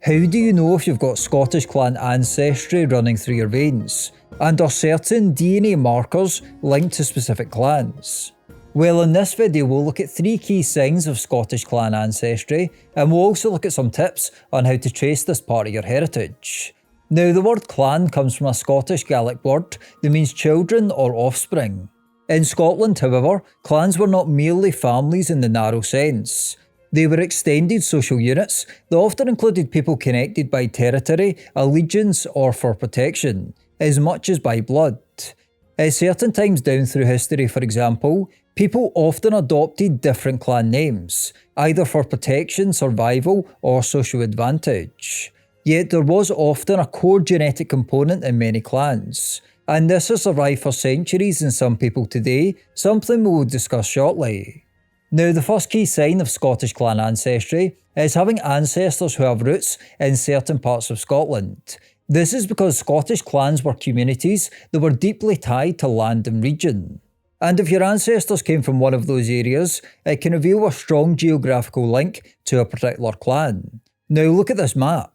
How do you know if you've got Scottish clan ancestry running through your veins? And are certain DNA markers linked to specific clans? Well, in this video we'll look at 3 key signs of Scottish clan ancestry, and we'll also look at some tips on how to trace this part of your heritage. Now, the word clan comes from a Scottish Gaelic word that means children or offspring. In Scotland, however, clans were not merely families in the narrow sense. They were extended social units that often included people connected by territory, allegiance, or for protection, as much as by blood. At certain times down through history, for example, people often adopted different clan names, either for protection, survival, or social advantage. Yet there was often a core genetic component in many clans, and this has survived for centuries in some people today, something we will discuss shortly. Now, the first key sign of Scottish clan ancestry is having ancestors who have roots in certain parts of Scotland. This is because Scottish clans were communities that were deeply tied to land and region. And if your ancestors came from one of those areas, it can reveal a strong geographical link to a particular clan. Now look at this map.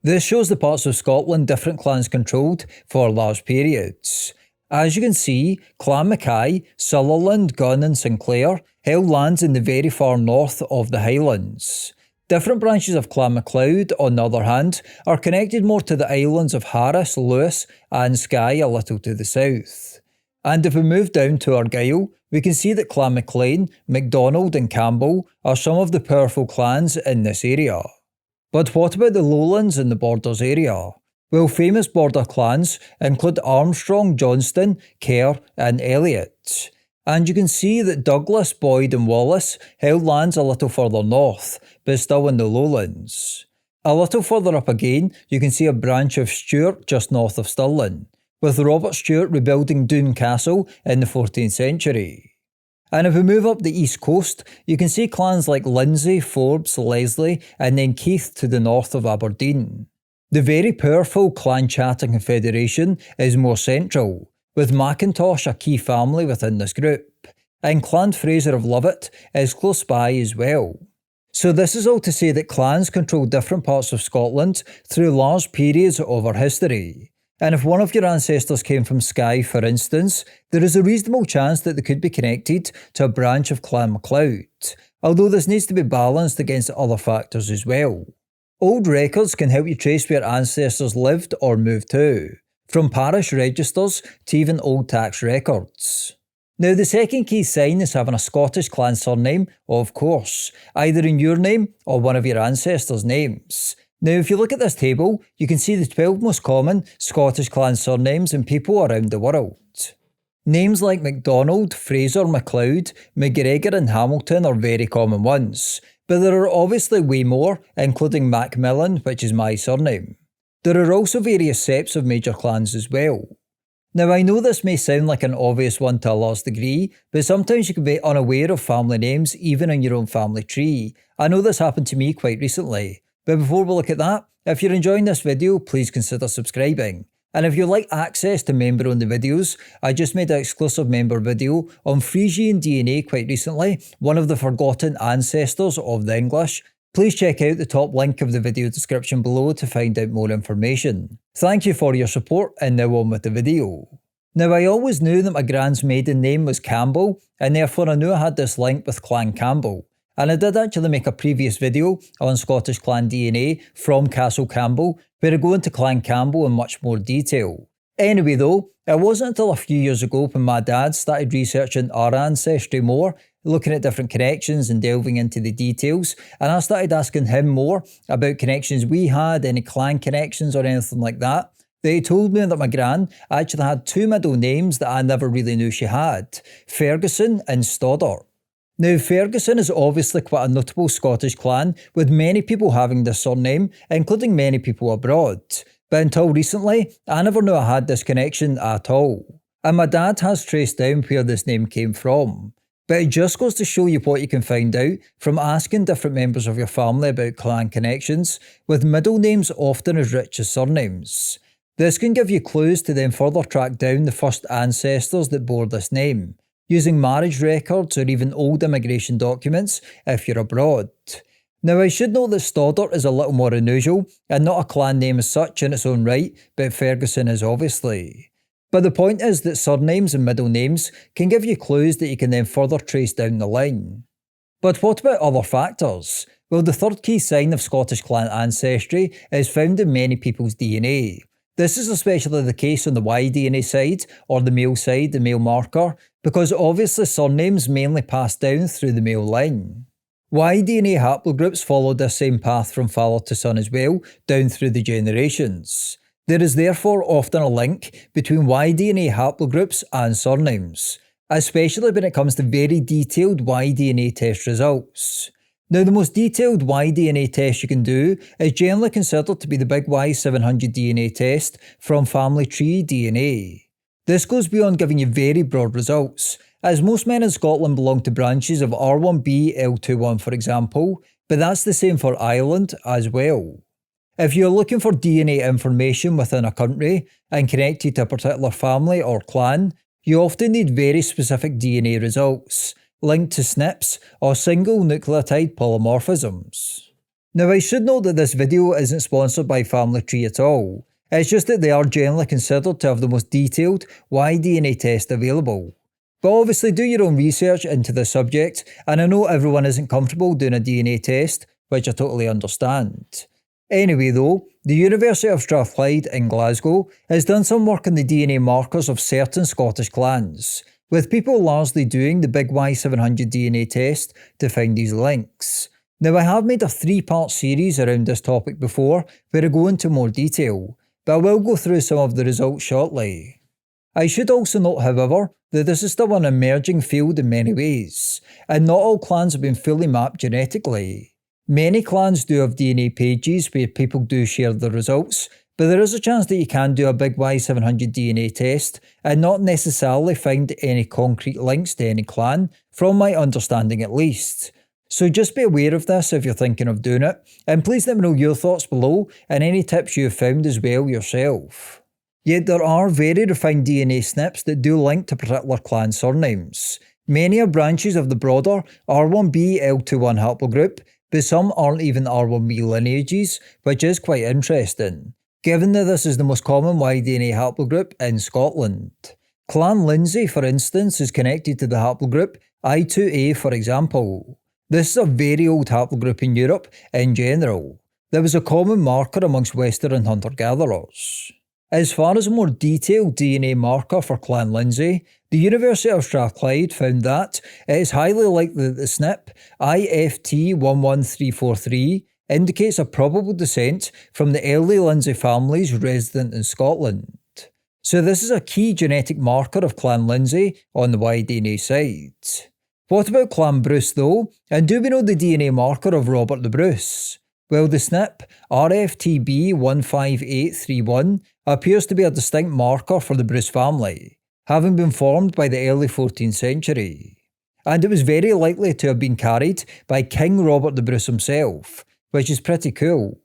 This shows the parts of Scotland different clans controlled for large periods. As you can see, Clan Mackay, Sutherland, Gunn and Sinclair held lands in the very far north of the Highlands. Different branches of Clan MacLeod, on the other hand, are connected more to the islands of Harris, Lewis and Skye a little to the south. And if we move down to Argyll, we can see that Clan MacLean, MacDonald and Campbell are some of the powerful clans in this area. But what about the lowlands and the borders area? Well, famous border clans include Armstrong, Johnston, Kerr and Elliot. And you can see that Douglas, Boyd and Wallace held lands a little further north, but still in the lowlands. A little further up again, you can see a branch of Stuart just north of Stirling, with Robert Stewart rebuilding Doune Castle in the 14th century. And if we move up the east coast, you can see clans like Lindsay, Forbes, Leslie and then Keith to the north of Aberdeen. The very powerful Clan Charter Confederation is more central, with Macintosh a key family within this group, and Clan Fraser of Lovat is close by as well. So this is all to say that clans control different parts of Scotland through large periods of our history. And if one of your ancestors came from Skye, for instance, there is a reasonable chance that they could be connected to a branch of Clan MacLeod, although this needs to be balanced against other factors as well. Old records can help you trace where ancestors lived or moved to, from parish registers to even old tax records. Now, the second key sign is having a Scottish clan surname, of course, either in your name or one of your ancestors' names. Now, if you look at this table, you can see the 12 most common Scottish clan surnames in people around the world. Names like MacDonald, Fraser, MacLeod, McGregor and Hamilton are very common ones, but there are obviously way more, including Macmillan, which is my surname. There are also various septs of major clans as well. Now, I know this may sound like an obvious one to a large degree, but sometimes you can be unaware of family names even in your own family tree. I know this happened to me quite recently. But before we look at that, if you're enjoying this video, please consider subscribing. And if you'd like access to member-only videos, I just made an exclusive member video on Frisian DNA quite recently, one of the forgotten ancestors of the English. Please check out the top link of the video description below to find out more information. Thank you for your support, and now on with the video. Now, I always knew that my grand's maiden name was Campbell, and therefore I knew I had this link with Clan Campbell. And I did actually make a previous video on Scottish clan DNA from Castle Campbell, where I go into Clan Campbell in much more detail. Anyway though, it wasn't until a few years ago when my dad started researching our ancestry more, looking at different connections and delving into the details, and I started asking him more about connections we had, any clan connections or anything like that he told me that my gran actually had 2 middle names that I never really knew she had, Ferguson and Stoddart. Now, Ferguson is obviously quite a notable Scottish clan, with many people having this surname, including many people abroad. But until recently, I never knew I had this connection at all. And my dad has traced down where this name came from. But it just goes to show you what you can find out from asking different members of your family about clan connections, with middle names often as rich as surnames. This can give you clues to then further track down the first ancestors that bore this name, using marriage records or even old immigration documents if you're abroad. Now I should note that Stoddart is a little more unusual and not a clan name as such in its own right, but Ferguson is obviously. But the point is that surnames and middle names can give you clues that you can then further trace down the line. But what about other factors? Well, the third key sign of Scottish clan ancestry is found in many people's DNA. This is especially the case on the Y DNA side, or the male side, the male marker, because obviously surnames mainly pass down through the male line. Y DNA haplogroups follow this same path from father to son as well, down through the generations. There is therefore often a link between Y DNA haplogroups and surnames, especially when it comes to very detailed Y DNA test results. Now, the most detailed Y DNA test you can do is generally considered to be the Big Y700 DNA test from Family Tree DNA. This goes beyond giving you very broad results, as most men in Scotland belong to branches of R1b L21 for example, but that's the same for Ireland as well. If you're looking for DNA information within a country and connected to a particular family or clan, you often need very specific DNA results, linked to SNPs or single nucleotide polymorphisms. Now I should note that this video isn't sponsored by Family Tree at all, it's just that they are generally considered to have the most detailed Y DNA test available. But obviously do your own research into the subject, and I know everyone isn't comfortable doing a DNA test, which I totally understand. Anyway though, the University of Strathclyde in Glasgow has done some work on the DNA markers of certain Scottish clans, with people largely doing the Big Y700 DNA test to find these links. Now I have made a 3-part series around this topic before where I go into more detail, but I will go through some of the results shortly. I should also note, however, that this is still an emerging field in many ways, and not all clans have been fully mapped genetically. Many clans do have DNA pages where people do share the results, but there is a chance that you can do a Big Y700 DNA test and not necessarily find any concrete links to any clan, from my understanding at least. So just be aware of this if you're thinking of doing it, and please let me know your thoughts below and any tips you have found as well yourself. Yet there are very refined DNA SNPs that do link to particular clan surnames. Many are branches of the broader R1b L21 haplogroup, but some aren't even R1b lineages, which is quite interesting, given that this is the most common Y DNA haplogroup in Scotland. Clan Lindsay, for instance, is connected to the haplogroup I2A for example. This is a very old haplogroup in Europe in general. There was a common marker amongst Western hunter-gatherers. As far as a more detailed DNA marker for Clan Lindsay, the University of Strathclyde found that it is highly likely that the SNP IFT11343 indicates a probable descent from the early Lindsay families resident in Scotland. So this is a key genetic marker of Clan Lindsay on the Y DNA side. What about Clan Bruce though, and do we know the DNA marker of Robert the Bruce? Well, the SNP RFTB15831 appears to be a distinct marker for the Bruce family, having been formed by the early 14th century. And it was very likely to have been carried by King Robert the Bruce himself, which is pretty cool.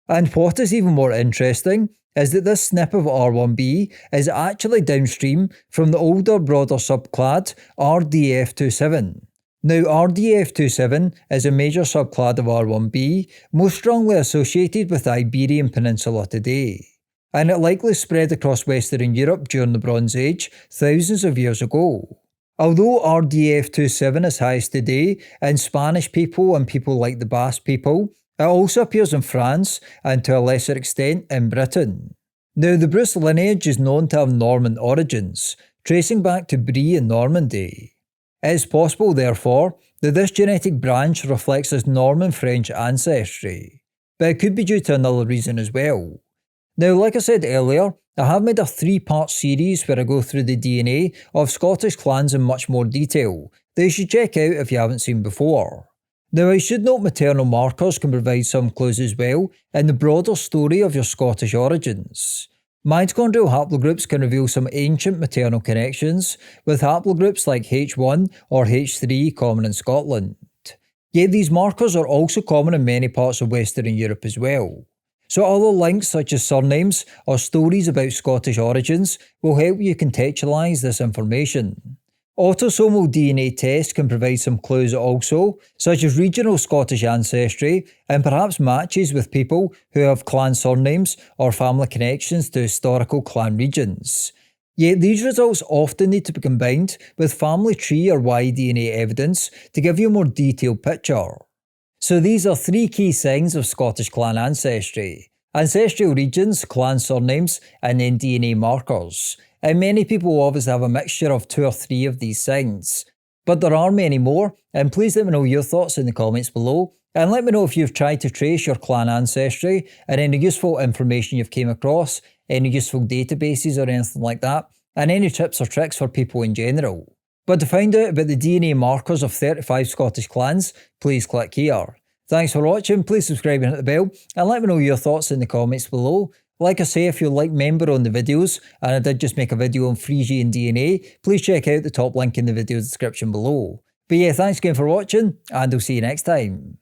And what is even more interesting is that this SNP of R1b is actually downstream from the older, broader subclad RDF27. Now, RDF27 is a major subclad of R1b, most strongly associated with the Iberian Peninsula today, and it likely spread across Western Europe during the Bronze Age thousands of years ago. Although RDF27 is highest today in Spanish people and people like the Basque people, it also appears in France and to a lesser extent in Britain. Now, the Bruce lineage is known to have Norman origins, tracing back to Brie in Normandy. It is possible, therefore, that this genetic branch reflects his Norman-French ancestry, but it could be due to another reason as well. Now, like I said earlier, I have made a 3-part series where I go through the DNA of Scottish clans in much more detail that you should check out if you haven't seen before. Now, I should note maternal markers can provide some clues as well in the broader story of your Scottish origins. Mitochondrial haplogroups can reveal some ancient maternal connections, with haplogroups like H1 or H3 common in Scotland. Yet these markers are also common in many parts of Western Europe as well. So other links such as surnames or stories about Scottish origins will help you contextualise this information. Autosomal DNA tests can provide some clues also, such as regional Scottish ancestry and perhaps matches with people who have clan surnames or family connections to historical clan regions. Yet these results often need to be combined with family tree or Y-DNA evidence to give you a more detailed picture. So these are 3 key signs of Scottish clan ancestry: ancestral regions, clan surnames, and then DNA markers. And many people obviously have a mixture of 2 or 3 of these signs. But there are many more, and please let me know your thoughts in the comments below, and let me know if you've tried to trace your clan ancestry and any useful information you've came across, any useful databases or anything like that, and any tips or tricks for people in general. But to find out about the DNA markers of 35 Scottish clans, please click here. Thanks for watching, please subscribe and hit the bell, and let me know your thoughts in the comments below. Like I say, if you like member on the videos, and I did just make a video on Frisian DNA, please check out the top link in the video description below. But yeah, thanks again for watching, and I'll see you next time.